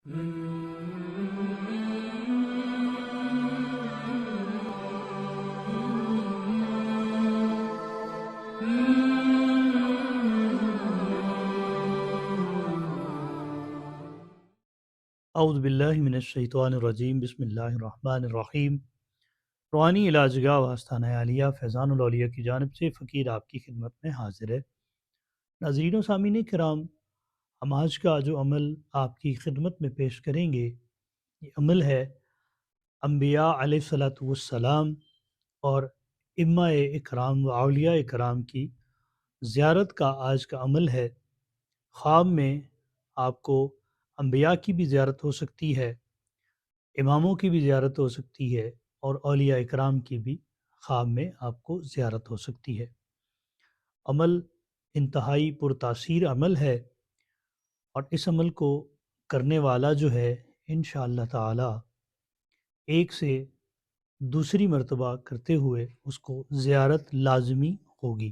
اعوذ باللہ من الشیطان الرجیم بسم اللہ الرحمن الرحیم۔ روحانی علاجگاہ واسطانہ عالیہ فیضان الاولیاء کی جانب سے فقیر آپ کی خدمت میں حاضر ہے۔ ناظرین و سامعین کرام، ہم آج کا جو عمل آپ کی خدمت میں پیش کریں گے، یہ عمل ہے انبیاء علیہ الصلاۃ والسلام اور ائمہ اکرام و اولیاء اکرام کی زیارت کا آج کا عمل ہے۔ خواب میں آپ کو انبیاء کی بھی زیارت ہو سکتی ہے، اماموں کی بھی زیارت ہو سکتی ہے، اور اولیاء اکرام کی بھی خواب میں آپ کو زیارت ہو سکتی ہے۔ عمل انتہائی پرتاثیر عمل ہے، اور اس عمل کو کرنے والا جو ہے انشاءاللہ تعالی ایک سے دوسری مرتبہ کرتے ہوئے اس کو زیارت لازمی ہوگی۔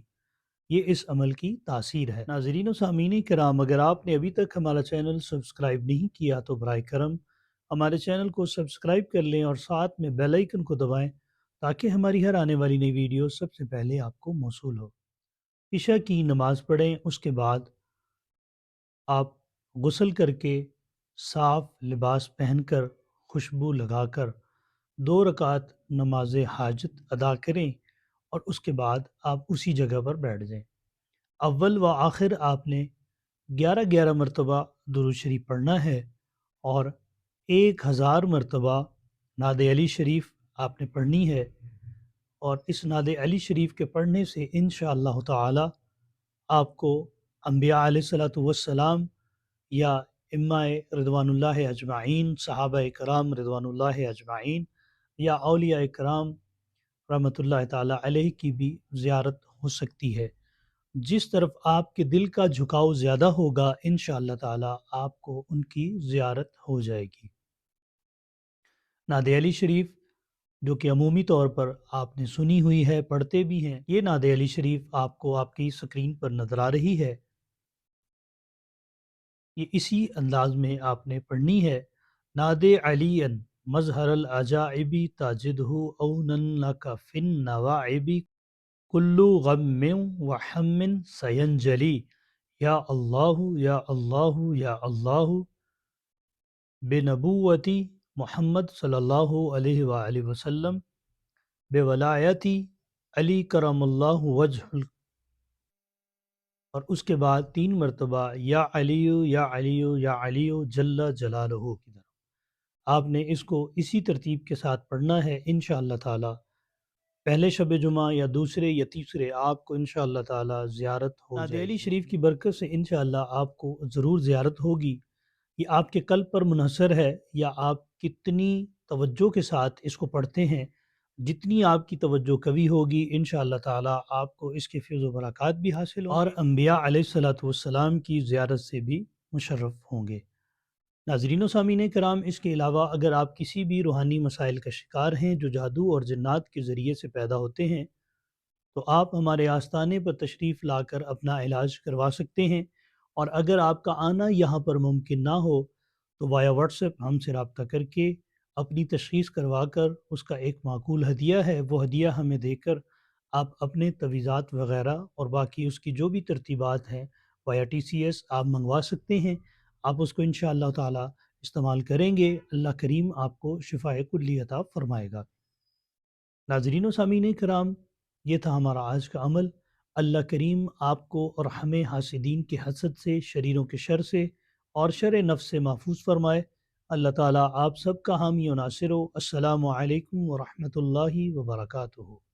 یہ اس عمل کی تاثیر ہے۔ ناظرین و سامعین کرام، اگر آپ نے ابھی تک ہمارا چینل سبسکرائب نہیں کیا تو برائے کرم ہمارے چینل کو سبسکرائب کر لیں اور ساتھ میں بیل آئیکن کو دبائیں تاکہ ہماری ہر آنے والی نئی ویڈیو سب سے پہلے آپ کو موصول ہو۔ عشاء کی نماز پڑھیں، اس کے بعد آپ غسل کر کے صاف لباس پہن کر خوشبو لگا کر 2 رکعت نماز حاجت ادا کریں، اور اس کے بعد آپ اسی جگہ پر بیٹھ جائیں۔ اول و آخر آپ نے 11 مرتبہ درود شریف پڑھنا ہے، اور 1000 مرتبہ نعت علی شریف آپ نے پڑھنی ہے، اور اس نعت علی شریف کے پڑھنے سے انشاءاللہ تعالی آپ کو انبیاء علیہ الصلاۃ والسلام یا ائمہ رضوان اللہ اجمعین، صحابہ کرام رضوان اللہ اجمعین، یا اولیاء کرام رحمۃ اللہ تعالی علیہ کی بھی زیارت ہو سکتی ہے۔ جس طرف آپ کے دل کا جھکاؤ زیادہ ہوگا انشاءاللہ تعالی آپ کو ان کی زیارت ہو جائے گی۔ نعت علی شریف جو کہ عمومی طور پر آپ نے سنی ہوئی ہے، پڑھتے بھی ہیں، یہ نعت علی شریف آپ کو آپ کی سکرین پر نظر آ رہی ہے۔ یہ اسی انداز میں آپ نے پڑھنی ہے۔ نعت علی مظہر العجائب تاجدہ اونا لک فی النواعب کل غم و ہم سینجلی یا اللہ یا اللہ یا اللہ بنبوتی محمد صلی اللہ علیہ وآلہ وسلم بولایتی علی کرم اللہ وجہ، اور اس کے بعد 3 مرتبہ یا علی یا علی یا علی جل جلالہ کی طرف آپ نے اس کو اسی ترتیب کے ساتھ پڑھنا ہے۔ انشاءاللہ تعالی پہلے شب جمعہ یا دوسرے یا تیسرے آپ کو انشاءاللہ تعالی زیارت ہو جائے گی۔ نعت علی شریف کی برکت سے انشاءاللہ آپ کو ضرور زیارت ہوگی۔ یہ آپ کے قلب پر منحصر ہے، یا آپ کتنی توجہ کے ساتھ اس کو پڑھتے ہیں۔ جتنی آپ کی توجہ قوی ہوگی انشاءاللہ تعالی آپ کو اس کے فیض و برکات بھی حاصل ہوں گے، اور انبیاء علیہ الصلاۃ والسلام کی زیارت سے بھی مشرف ہوں گے۔ ناظرین و سامعین کرام، اس کے علاوہ اگر آپ کسی بھی روحانی مسائل کا شکار ہیں جو جادو اور جنات کے ذریعے سے پیدا ہوتے ہیں، تو آپ ہمارے آستانے پر تشریف لا کر اپنا علاج کروا سکتے ہیں، اور اگر آپ کا آنا یہاں پر ممکن نہ ہو تو وایا واٹس ایپ ہم سے رابطہ کر کے اپنی تشخیص کروا کر اس کا ایک معقول ہدیہ ہے، وہ ہدیہ ہمیں دے کر آپ اپنے تویزات وغیرہ اور باقی اس کی جو بھی ترتیبات ہیں وایا TCS آپ منگوا سکتے ہیں۔ آپ اس کو انشاءاللہ تعالی استعمال کریں گے، اللہ کریم آپ کو شفاء کلی عطا فرمائے گا۔ ناظرین و سامعین کرام، یہ تھا ہمارا آج کا عمل۔ اللہ کریم آپ کو اور ہمیں حاسدین کے حسد سے، شریروں کے شر سے اور شر نفس سے محفوظ فرمائے۔ اللہ تعالیٰ آپ سب کا حامی و ناصر ہو۔ السلام علیکم ورحمۃ اللہ وبرکاتہ۔